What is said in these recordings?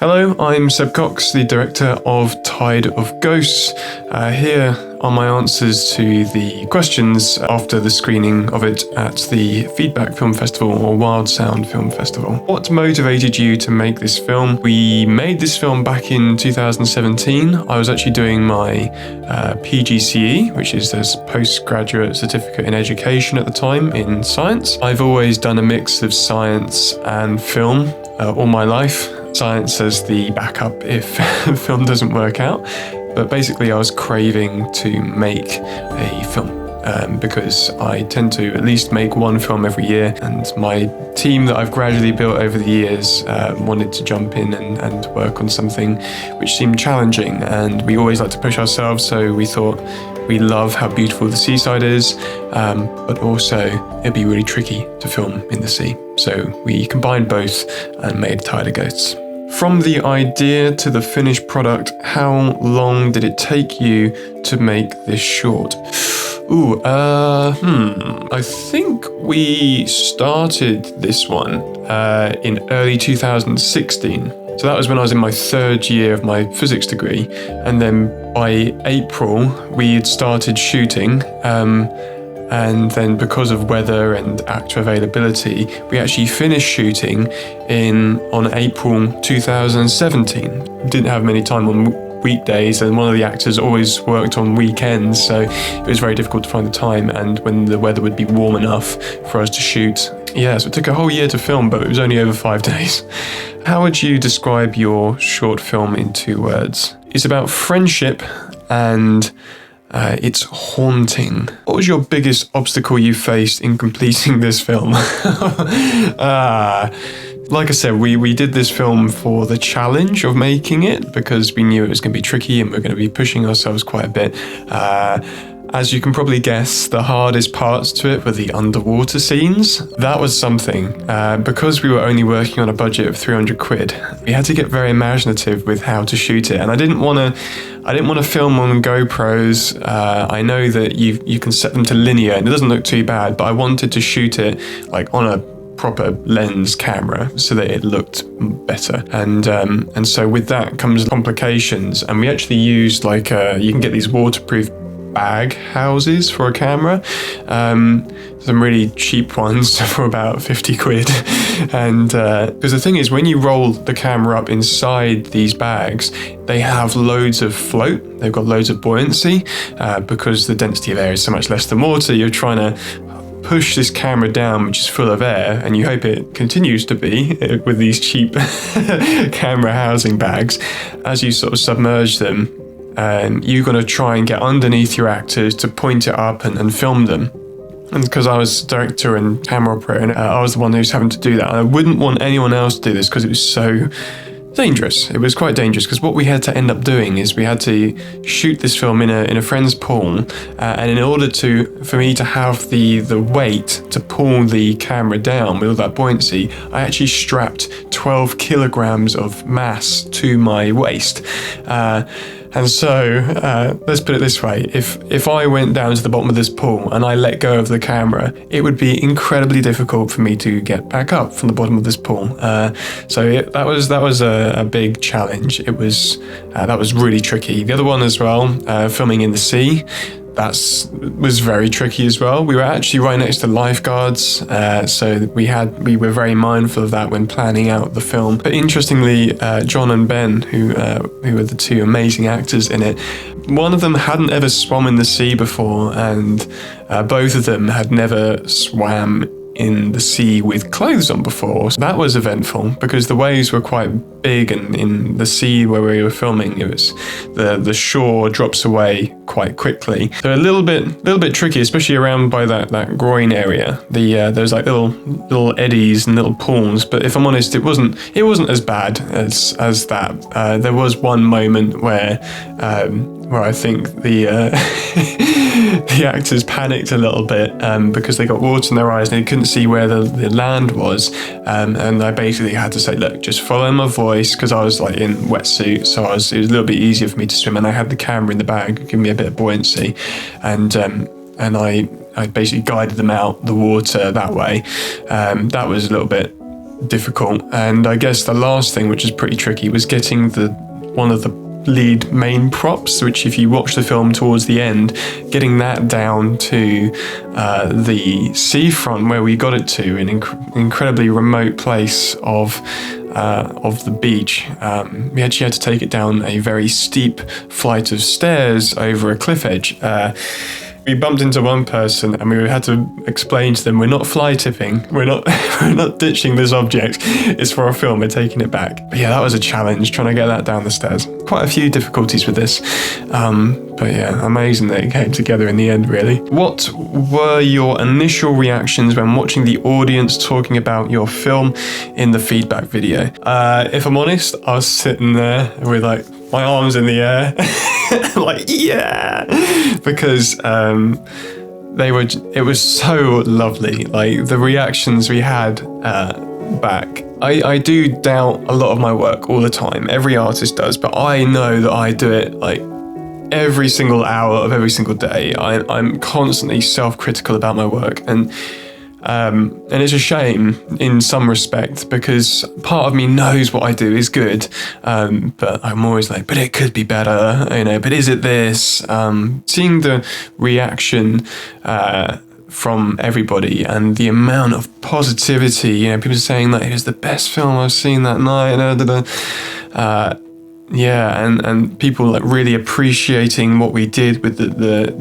Hello, I'm Seb Cox, the director of Tide of Ghosts. Here are my answers to the questions after the screening of it at the Feedback Film Festival or WILDsound Film Festival. What motivated you to make this film? We made this film back in 2017. I was actually doing my PGCE, which is this postgraduate certificate in education at the time in science. I've always done a mix of science and film all my life. Science as the backup if film doesn't work out. But basically I was craving to make a film because I tend to at least make one film every year, and my team that I've gradually built over the years wanted to jump in and work on something which seemed challenging, and we always like to push ourselves, so we thought we love how beautiful the seaside is, but also it'd be really tricky to film in the sea. So we combined both and made Tide of Ghosts. From the idea to the finished product, how long did it take you to make this short? I think we started this one in early 2016. So that was when I was in my third year of my physics degree. And then by April, we had started shooting. And then because of weather and actor availability, we actually finished shooting on April 2017. Didn't have many time on weekdays, and one of the actors always worked on weekends, so it was very difficult to find the time and when the weather would be warm enough for us to shoot. Yeah, so it took a whole year to film, but it was only over 5 days. How would you describe your short film in 2 words? It's about friendship and it's haunting. What was your biggest obstacle you faced in completing this film? Like I said, we did this film for the challenge of making it because we knew it was going to be tricky and we're going to be pushing ourselves quite a bit. As you can probably guess, the hardest parts to it were the underwater scenes. That was something. Because we were only working on a budget of 300 quid, we had to get very imaginative with how to shoot it. And I didn't want to film on GoPros. I know that you can set them to linear and it doesn't look too bad, but I wanted to shoot it like on a proper lens camera so that it looked better. And so with that comes complications. And we actually used you can get these waterproof bag houses for a camera, some really cheap ones for about 50 quid, and because the thing is, when you roll the camera up inside these bags, they have loads of float, they've got loads of buoyancy, because the density of air is so much less than water. You're trying to push this camera down, which is full of air, and you hope it continues to be with these cheap camera housing bags. As you sort of submerge them, you're going to try and get underneath your actors to point it up and film them. And because I was director and camera operator, I was the one who was having to do that. And I wouldn't want anyone else to do this because it was so dangerous. It was quite dangerous because what we had to end up doing is we had to shoot this film in a friend's pool, and in order for me to have the weight to pull the camera down with all that buoyancy, I actually strapped 12 kilograms of mass to my waist. And so, let's put it this way, if I went down to the bottom of this pool and I let go of the camera, it would be incredibly difficult for me to get back up from the bottom of this pool. That was a big challenge. That was really tricky. The other one as well, filming in the sea, was very tricky as well. We were actually right next to lifeguards, so we were very mindful of that when planning out the film. But interestingly, John and Ben, who were the 2 amazing actors in it, one of them hadn't ever swum in the sea before, and both of them had never swam in the sea with clothes on before. So that was eventful because the waves were quite big, and in the sea where we were filming, it was the shore drops away quite quickly. So a little bit tricky, especially around by that groin area. There's like little eddies and little pools. But if I'm honest, it wasn't as bad as that. There was one moment where I think the the actors panicked a little bit because they got water in their eyes and they couldn't see where the land was, and I basically had to say, look, just follow my voice, because I was like in wetsuit, so it was a little bit easier for me to swim, and I had the camera in the bag giving me a bit of buoyancy, and I basically guided them out the water that way. That was a little bit difficult. And I guess the last thing, which is pretty tricky, was getting one of the lead main props, which if you watch the film towards the end, getting that down to the seafront where we got it to, an incredibly remote place of the beach. We actually had to take it down a very steep flight of stairs over a cliff edge. We bumped into one person and we had to explain to them, we're not fly tipping, we're not ditching this object, it's for a film, we're taking it back. But yeah, that was a challenge, trying to get that down the stairs. Quite a few difficulties with this, but yeah, amazing that it came together in the end, really. What were your initial reactions when watching the audience talking about your film in the feedback video? If I'm honest, I was sitting there with like my arms in the air, like, yeah, because it was so lovely. Like the reactions we had back. I do doubt a lot of my work all the time. Every artist does, but I know that I do it like every single hour of every single day. I'm constantly self-critical about my work, and it's a shame in some respect, because part of me knows what I do is good, but I'm always like, but it could be better, but is it this? Seeing the reaction from everybody and the amount of positivity, people saying that it was the best film I've seen that night, yeah, and people like really appreciating what we did with the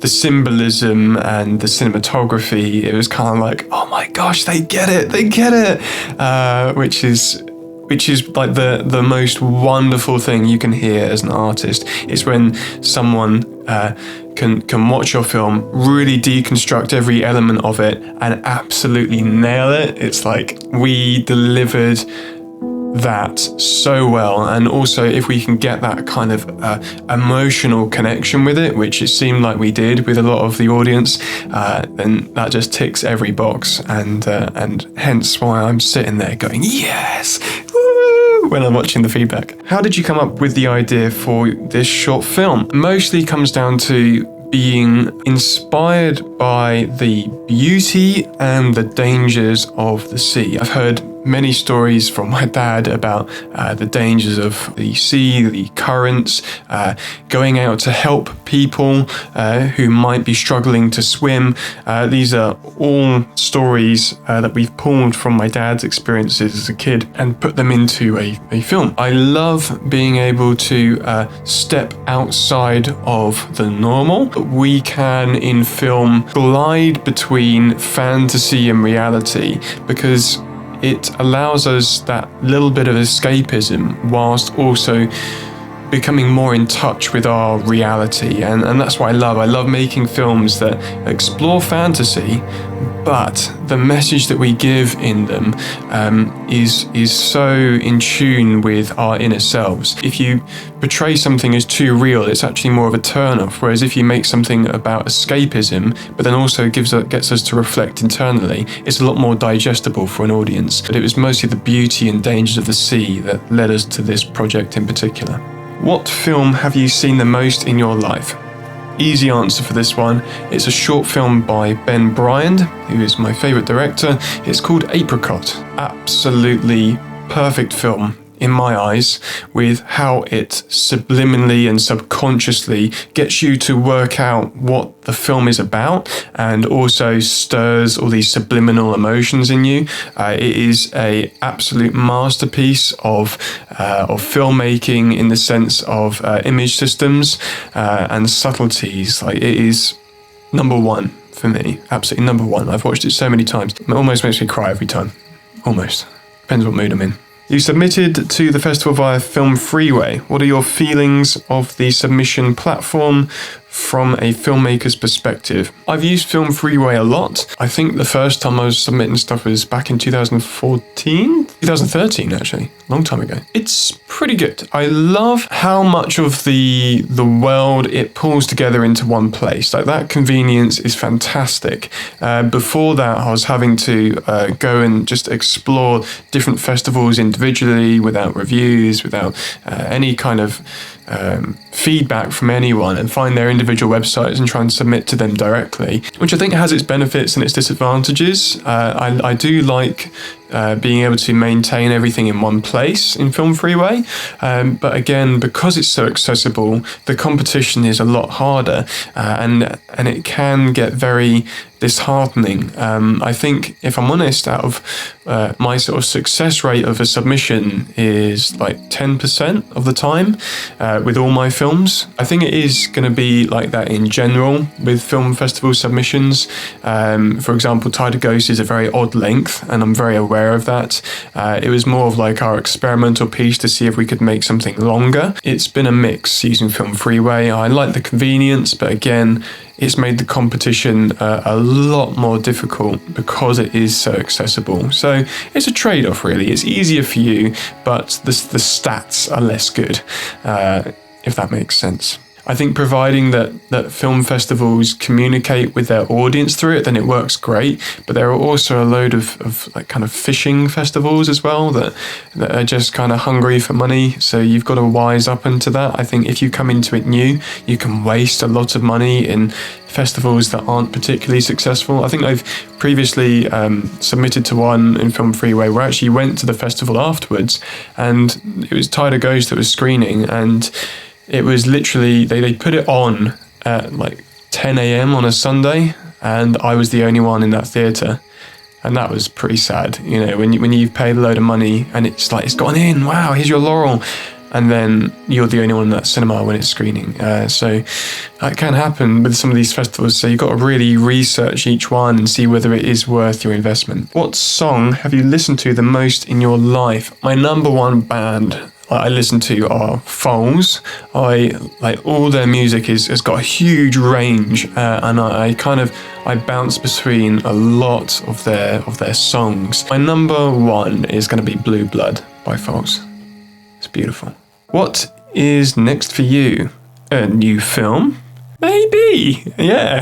symbolism and the cinematography. It was kind of like, oh my gosh, they get it, which is like the most wonderful thing you can hear as an artist. Is when someone can watch your film, really deconstruct every element of it, and absolutely nail it. It's like we delivered that so well, and also if we can get that kind of emotional connection with it, which it seemed like we did with a lot of the audience, then that just ticks every box, and hence why I'm sitting there going yes, woo, when I'm watching the feedback. How did you come up with the idea for this short film? Mostly comes down to being inspired by the beauty and the dangers of the sea. I've heard many stories from my dad about the dangers of the sea, the currents, going out to help people who might be struggling to swim. These are all stories that we've pulled from my dad's experiences as a kid and put them into a film. I love being able to step outside of the normal. We can, in film, glide between fantasy and reality, because it allows us that little bit of escapism whilst also becoming more in touch with our reality, and that's what I love. I love making films that explore fantasy, but the message that we give in them is so in tune with our inner selves. If you portray something as too real, it's actually more of a turn-off, whereas if you make something about escapism, but then also gets us to reflect internally, it's a lot more digestible for an audience. But it was mostly the beauty and dangers of the sea that led us to this project in particular. What film have you seen the most in your life? Easy answer for this one. It's a short film by Ben Bryant, who is my favourite director. It's called Apricot. Absolutely perfect film in my eyes, with how it subliminally and subconsciously gets you to work out what the film is about, and also stirs all these subliminal emotions in you. It is a absolute masterpiece of filmmaking in the sense of image systems and subtleties. Like, it is number one for me, absolutely number one. I've watched it so many times. It almost makes me cry every time. Almost. Depends what mood I'm in. You submitted to the festival via Film Freeway. What are your feelings of the submission platform from a filmmaker's perspective? I've used Film Freeway a lot. I think the first time I was submitting stuff was back in 2013 actually, a long time ago. It's pretty good. I love how much of the world it pulls together into one place. Like, that convenience is fantastic. Before that, I was having to go and just explore different festivals individually, without reviews, without any kind of feedback from anyone and find their individual websites and try and submit to them directly, which I think has its benefits and its disadvantages. I do like being able to maintain everything in one place in Film Freeway, but again, because it's so accessible, the competition is a lot harder, and it can get very disheartening. I think, if I'm honest, out of my sort of success rate of a submission is like 10% of the time with all my films. I think it is going to be like that in general with film festival submissions. For example, Tide of Ghosts is a very odd length, and I'm very aware of that. It was more of like our experimental piece to see if we could make something longer. It's been a mix using Film Freeway. I like the convenience, but again, it's made the competition a lot more difficult because it is so accessible. So it's a trade-off, really. It's easier for you, but the stats are less good, if that makes sense. I think providing that film festivals communicate with their audience through it, then it works great. But there are also a load of like kind of fishing festivals as well that are just kind of hungry for money. So you've got to wise up into that. I think if you come into it new, you can waste a lot of money in festivals that aren't particularly successful. I think I've previously submitted to one in Film Freeway where I actually went to the festival afterwards, and it was Tide of Ghosts that was screening, and it was literally, they put it on at like 10 a.m. on a Sunday, and I was the only one in that theatre. And that was pretty sad, you know, when you've paid a load of money and it's like, it's gone in, wow, here's your laurel. And then you're the only one in that cinema when it's screening. So that can happen with some of these festivals. So you've got to really research each one and see whether it is worth your investment. What song have you listened to the most in your life? My number one band I listen to are Foals. I like all their music has got a huge range, and I bounce between a lot of their songs. My number one is going to be Blue Blood by Foals. It's beautiful. What is next for you? A new film? Maybe, yeah.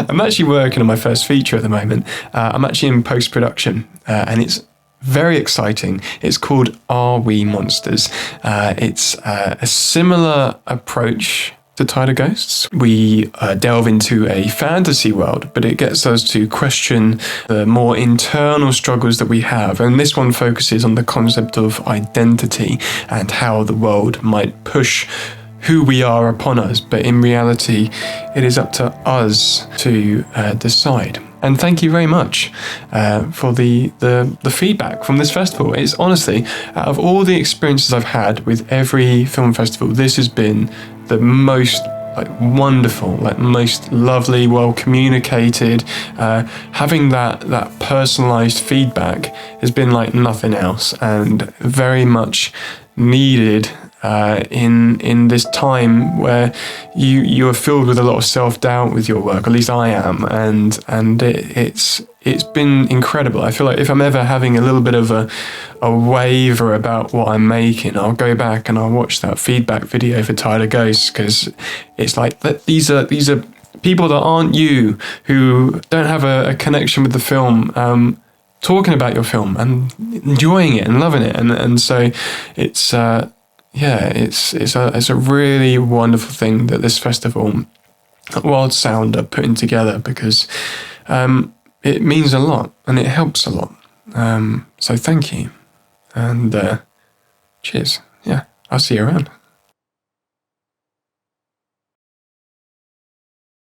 I'm actually working on my first feature at the moment. I'm actually in post-production, and it's very exciting. It's called Are We Monsters? It's a similar approach to Tide of Ghosts. We delve into a fantasy world, but it gets us to question the more internal struggles that we have. And this one focuses on the concept of identity and how the world might push who we are upon us. But in reality, it is up to us to decide. And thank you very much for the feedback from this festival. It's honestly, out of all the experiences I've had with every film festival, this has been the most wonderful, most lovely, well communicated. Having that personalized feedback has been like nothing else, and very much needed in this time where you are filled with a lot of self-doubt with your work. At least I am, and it's been incredible. I feel like if I'm ever having a little bit of a waver about what I'm making, I'll go back and I'll watch that feedback video for Tide of Ghosts, because it's like these are people that aren't you, who don't have a connection with the film, talking about your film and enjoying it and loving it, and so it's it's a really wonderful thing that this festival, WILDsound, are putting together, because it means a lot and it helps a lot. So thank you, and cheers. Yeah, I'll see you around.